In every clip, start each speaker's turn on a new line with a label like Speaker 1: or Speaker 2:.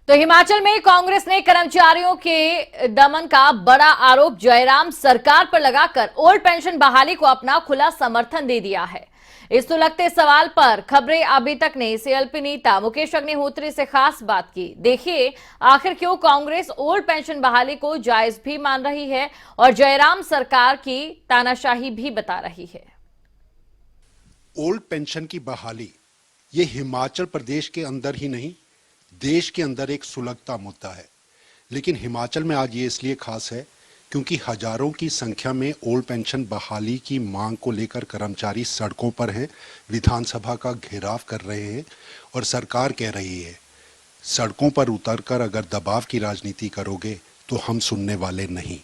Speaker 1: तो हिमाचल में कांग्रेस ने कर्मचारियों के दमन का बड़ा आरोप जयराम सरकार पर लगाकर ओल्ड पेंशन बहाली को अपना खुला समर्थन दे दिया है। इस तो लगते सवाल पर खबरें अभी तक ने सीएलपी नेता मुकेश अग्निहोत्री से खास बात की। देखिए आखिर क्यों कांग्रेस ओल्ड पेंशन बहाली को जायज भी मान रही है और जयराम सरकार की तानाशाही भी बता रही है।
Speaker 2: ओल्ड पेंशन की बहाली ये हिमाचल प्रदेश के अंदर ही नहीं, देश के अंदर एक सुलगता मुद्दा है। लेकिन हिमाचल में आज ये इसलिए खास है क्योंकि हजारों की संख्या में ओल्ड पेंशन बहाली की मांग को लेकर कर्मचारी सड़कों पर हैं, विधानसभा का घेराव कर रहे हैं और सरकार कह रही है सड़कों पर उतरकर अगर दबाव की राजनीति करोगे तो हम सुनने वाले नहीं।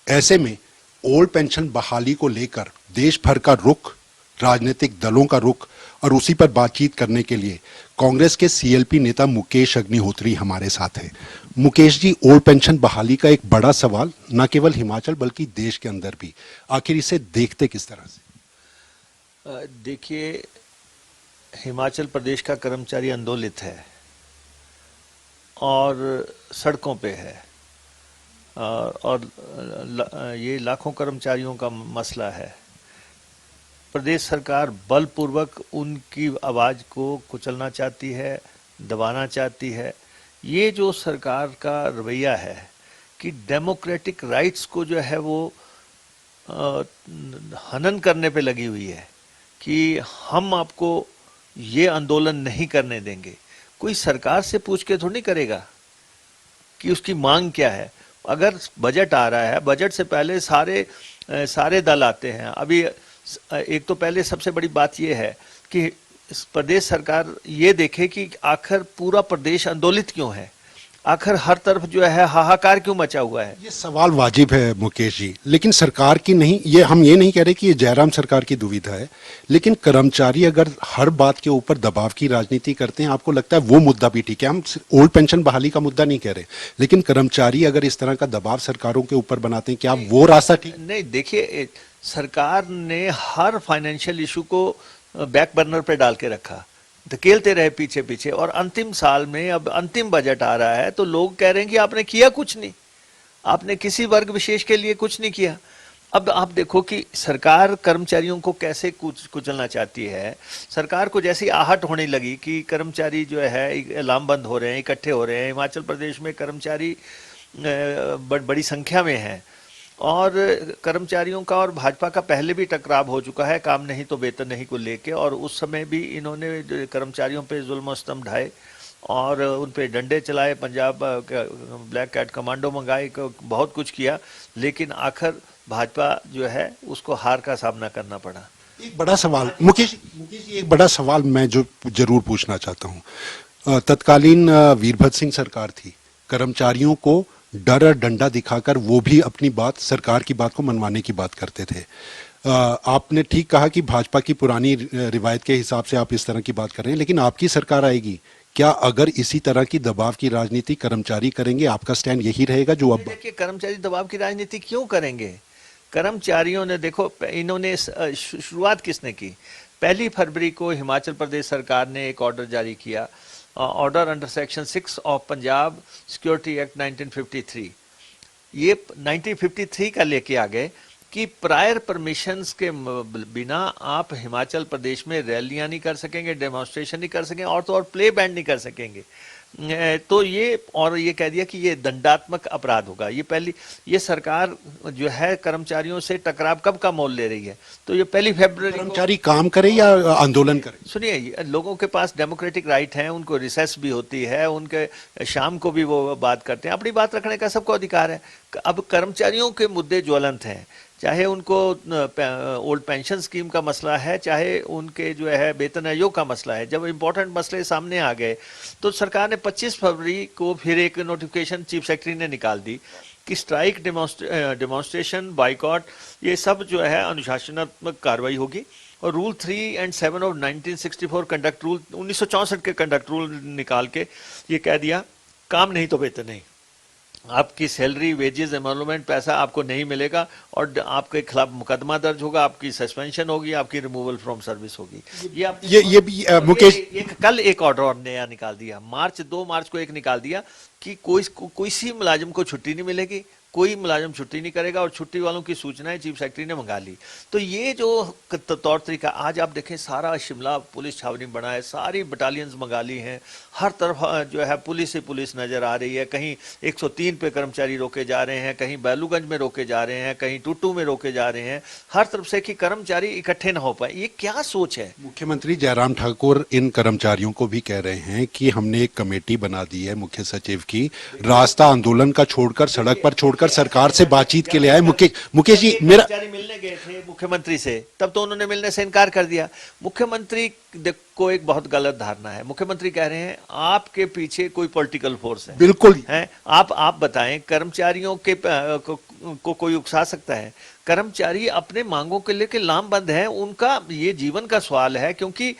Speaker 2: ऐसे में ओल्ड पेंशन बहाली को लेकर देश भर का रुख, राजनीतिक दलों का रुख और उसी पर बातचीत करने के लिए कांग्रेस के सीएलपी नेता मुकेश अग्निहोत्री हमारे साथ हैं। मुकेश जी, ओल्ड पेंशन बहाली का एक बड़ा सवाल न केवल हिमाचल बल्कि देश के अंदर भी, आखिर इसे देखते किस तरह से?
Speaker 3: देखिए, हिमाचल प्रदेश का कर्मचारी आंदोलित है और सड़कों पे है और ये लाखों कर्मचारियों का मसला है। प्रदेश सरकार बलपूर्वक उनकी आवाज़ को कुचलना चाहती है, दबाना चाहती है। ये जो सरकार का रवैया है कि डेमोक्रेटिक राइट्स को जो है वो हनन करने पे लगी हुई है कि हम आपको ये आंदोलन नहीं करने देंगे। कोई सरकार से पूछ के थोड़ी नहीं करेगा कि उसकी मांग क्या है। अगर बजट आ रहा है, बजट से पहले सारे दल आते हैं। अभी एक तो पहले सबसे बड़ी बात यह है कि प्रदेश सरकार ये देखे कि आखिर पूरा प्रदेश आंदोलित क्यों है, आखिर हर तरफ जो है हाहाकार क्यों मचा हुआ है।
Speaker 2: ये सवाल वाजिब है मुकेश जी, लेकिन सरकार की नहीं, ये हम ये नहीं कह रहे कि ये जयराम सरकार की दुविधा है, लेकिन कर्मचारी अगर हर बात के ऊपर दबाव की राजनीति करते हैं, आपको लगता है वो मुद्दा भी ठीक है? हम ओल्ड पेंशन बहाली का मुद्दा नहीं कह रहे, लेकिन कर्मचारी अगर इस तरह का दबाव सरकारों के ऊपर बनाते हैं, क्या वो रास्ता ठीक
Speaker 3: नहीं? देखिए, सरकार ने हर फाइनेंशियल इशू को बैक बर्नर पे डाल के रखा, धकेलते रहे पीछे पीछे, और अंतिम साल में अब अंतिम बजट आ रहा है तो लोग कह रहे हैं कि आपने किया कुछ नहीं, आपने किसी वर्ग विशेष के लिए कुछ नहीं किया। अब आप देखो कि सरकार कर्मचारियों को कैसे कुचलना चाहती है। सरकार को जैसी आहट होने लगी कि कर्मचारी जो है लामबंद हो रहे हैं, इकट्ठे हो रहे हैं। हिमाचल प्रदेश में कर्मचारी बड़ी संख्या में हैं और कर्मचारियों का और भाजपा का पहले भी टकराव हो चुका है, काम नहीं तो वेतन नहीं को लेके, और उस समय भी इन्होंने कर्मचारियों पे जुल्म सितम ढाए और उन पे डंडे चलाए, पंजाब ब्लैक कैट कमांडो मंगाए, बहुत कुछ किया, लेकिन आखिर भाजपा जो है उसको हार का सामना करना पड़ा।
Speaker 2: एक बड़ा सवाल मुकेश जी, एक बड़ा सवाल मैं जो जरूर पूछना चाहता हूँ। तत्कालीन वीरभद्र सिंह सरकार थी, कर्मचारियों को डर और डंडा दिखाकर वो भी अपनी बात, सरकार की बात को मनवाने की बात करते थे। आपने ठीक कहा कि भाजपा की पुरानी रिवायत के हिसाब से आप इस तरह की बात कर रहे हैं, लेकिन आपकी सरकार आएगी, क्या अगर इसी तरह की दबाव की राजनीति कर्मचारी करेंगे, आपका स्टैंड यही रहेगा जो अब?
Speaker 3: देखिए, कर्मचारी दबाव की राजनीति क्यों करेंगे? कर्मचारियों ने देखो, इन्होंने शुरुआत किसने की? 1 फरवरी को हिमाचल प्रदेश सरकार ने एक ऑर्डर जारी किया, order under section 6 of Punjab security act 1953। ये 1953 का लेके आ गए कि प्रायर परमिशंस के बिना आप हिमाचल प्रदेश में रैलियां नहीं कर सकेंगे, डेमोन्स्ट्रेशन नहीं कर सकेंगे, और तो और प्ले बैंड नहीं कर सकेंगे। तो ये कह दिया कि ये दंडात्मक अपराध होगा। ये सरकार जो है कर्मचारियों से टकराव कब का मोल ले रही है? तो ये 1 फरवरी
Speaker 2: कर्मचारी काम करे या आंदोलन करे?
Speaker 3: सुनिए, लोगों के पास डेमोक्रेटिक राइट है, उनको रिसेस भी होती है, उनके शाम को भी वो बात करते हैं, अपनी बात रखने का सबको अधिकार है। अब कर्मचारियों के मुद्दे ज्वलंत हैं, चाहे उनको ओल्ड पेंशन स्कीम का मसला है, चाहे उनके जो है वेतन आयोग का मसला है। जब इम्पोर्टेंट मसले सामने आ गए तो सरकार ने 25 फरवरी को फिर एक नोटिफिकेशन चीफ सेक्रेटरी ने निकाल दी कि स्ट्राइक, डेमोन्स्ट्रेशन, बाइकॉट, ये सब जो है अनुशासनात्मक कार्रवाई होगी। और रूल 3 और 7 ऑफ 1964 कंडक्ट रूल, 1964 के कंडक्ट रूल निकाल के ये कह दिया काम नहीं तो वेतन नहीं। आपकी सैलरी, वेजेस, एमोलमेंट पैसा आपको नहीं मिलेगा और आपके खिलाफ मुकदमा दर्ज होगा, आपकी सस्पेंशन होगी, आपकी रिमूवल फ्रॉम सर्विस होगी। ये आपने
Speaker 2: ये भी मुकेश
Speaker 3: कल एक ऑर्डर और नया निकाल दिया, 2 मार्च को एक निकाल दिया कि कोई सी मुलाजिम को छुट्टी नहीं मिलेगी, कोई मुलाजिम छुट्टी नहीं करेगा और छुट्टी वालों की सूचनाएं चीफ सेक्रेटरी ने मंगा ली। तो ये जो तौर तरीका, आज आप देखें सारा शिमला पुलिस छावनी बना है, सारी बटालियंस मंगा ली हैं, हर तरफ जो है पुलिस ही पुलिस नजर आ रही है। कहीं 103 पे कर्मचारी रोके जा रहे हैं, कहीं बैलूगंज में रोके जा रहे हैं, कहीं टूटू में रोके जा रहे हैं, हर तरफ से कि कर्मचारी इकट्ठे ना हो पाए। ये क्या सोच है?
Speaker 2: मुख्यमंत्री जयराम ठाकुर इन कर्मचारियों को भी कह रहे हैं कि हमने एक कमेटी बना दी है मुख्य सचिव की, रास्ता आंदोलन का छोड़कर, सड़क पर छोड़कर सरकार से बातचीत के लिए आए। मुकेश जी, मेरा
Speaker 3: कर्मचारी मिलने गए थे मुख्यमंत्री से, तब तो उन्होंने मिलने से इनकार कर दिया। मुख्यमंत्री को एक बहुत गलत धारणा है। मुख्यमंत्री कह रहे हैं आपके पीछे कोई पॉलिटिकल फोर्स है।
Speaker 2: बिल्कुल
Speaker 3: है, आप बताएं, कर्मचारियों के को कोई उकसा सकता है? कर्मचारी अपने मांगों के लेके लामबंद है, उनका ये जीवन का सवाल है। क्योंकि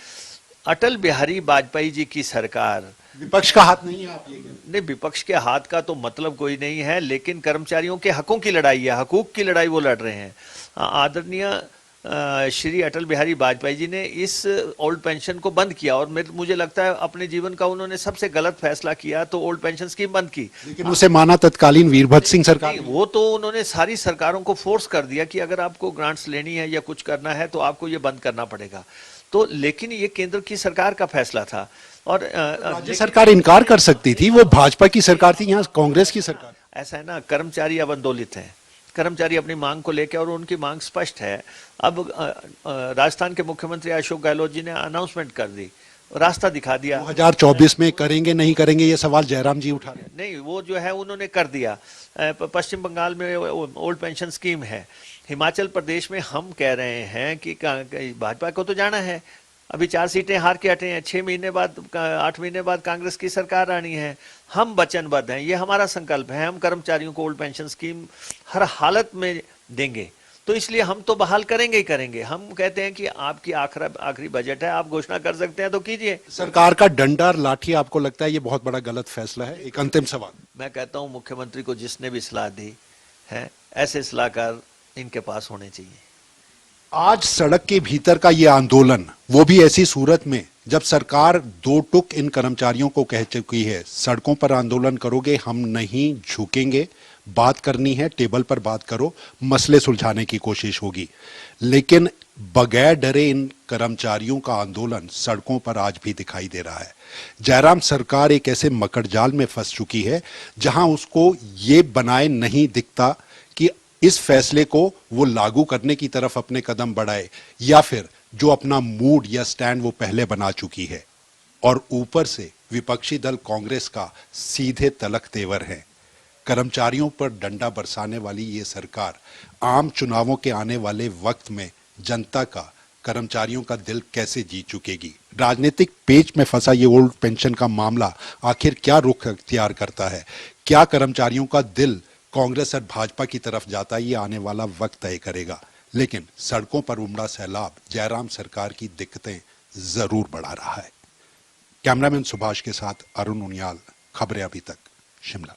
Speaker 3: अटल बिहारी वाजपेयी जी की सरकार,
Speaker 2: विपक्ष का हाथ नहीं है, आप ये
Speaker 3: नहीं, विपक्ष के हाथ का तो मतलब कोई नहीं है, लेकिन कर्मचारियों के हकों की लड़ाई है, हकूक की लड़ाई वो लड़ रहे हैं। आदरणीय श्री अटल बिहारी वाजपेयी जी ने इस ओल्ड पेंशन को बंद किया और मुझे लगता है अपने जीवन का उन्होंने सबसे गलत फैसला किया, तो ओल्ड पेंशन स्कीम बंद की।
Speaker 2: लेकिन उसे माना तत्कालीन वीरभद्र सिंह सरकार।
Speaker 3: वो तो उन्होंने सारी सरकारों को फोर्स कर दिया कि अगर आपको ग्रांट्स लेनी है या कुछ करना है तो आपको ये बंद करना पड़ेगा। तो लेकिन ये केंद्र की सरकार का फैसला था और
Speaker 2: राज्य सरकार इनकार कर सकती थी, वो भाजपा की सरकार थी, यहाँ कांग्रेस की सरकार।
Speaker 3: ऐसा है ना, कर्मचारी अब आंदोलित हैं, कर्मचारी अपनी मांग को लेकर, और उनकी मांग स्पष्ट है। अब राजस्थान के मुख्यमंत्री अशोक गहलोत जी ने अनाउंसमेंट कर दी, रास्ता दिखा दिया।
Speaker 2: 2024 में करेंगे नहीं करेंगे ये सवाल जयराम जी उठा रहे हैं।
Speaker 3: नहीं, वो जो है उन्होंने कर दिया। पश्चिम बंगाल में ओल्ड पेंशन स्कीम है, हिमाचल प्रदेश में हम कह रहे हैं कि भाजपा को तो जाना है, अभी 4 सीटें हार के हटे हैं, 6 महीने बाद 8 महीने बाद कांग्रेस की सरकार आनी है। हम वचनबद्ध हैं, ये हमारा संकल्प है, हम कर्मचारियों को ओल्ड पेंशन स्कीम हर हालत में देंगे, तो इसलिए हम तो बहाल करेंगे ही करेंगे। हम कहते हैं कि आपकी आखिरी बजट है, आप घोषणा कर सकते हैं तो कीजिए।
Speaker 2: सरकार का डंडा लाठी आपको लगता है ये बहुत बड़ा गलत फैसला है? एक अंतिम सवाल,
Speaker 3: मैं कहता हूं मुख्यमंत्री को जिसने भी सलाह दी है, ऐसे सलाहकार इनके पास होने चाहिए।
Speaker 2: आज सड़क के भीतर का ये आंदोलन, वो भी ऐसी सूरत में जब सरकार 2 टुक इन कर्मचारियों को कह चुकी है, सड़कों पर आंदोलन करोगे हम नहीं झुकेंगे, बात करनी है टेबल पर बात करो, मसले सुलझाने की कोशिश होगी। लेकिन बगैर डरे इन कर्मचारियों का आंदोलन सड़कों पर आज भी दिखाई दे रहा है। जयराम सरकार एक ऐसे मकड़जाल में फंस चुकी है जहां उसको ये बनाए नहीं दिखता कि इस फैसले को वो लागू करने की तरफ अपने कदम बढ़ाए, या फिर जो अपना मूड या स्टैंड वो पहले बना चुकी है। और ऊपर से विपक्षी दल कांग्रेस का सीधे तलक तेवर है। कर्मचारियों पर डंडा बरसाने वाली ये सरकार आम चुनावों के आने वाले वक्त में जनता का, कर्मचारियों का दिल कैसे जीत चुकेगी? राजनीतिक पेच में फंसा ये ओल्ड पेंशन का मामला आखिर क्या रुख अख्तियार करता है? क्या कर्मचारियों का दिल कांग्रेस और भाजपा की तरफ जाता है? ये आने वाला वक्त तय करेगा। लेकिन सड़कों पर उमड़ा सैलाब जयराम सरकार की दिक्कतें जरूर बढ़ा रहा है। कैमरामैन सुभाष के साथ अरुण उनियाल, खबरें अभी तक, शिमला।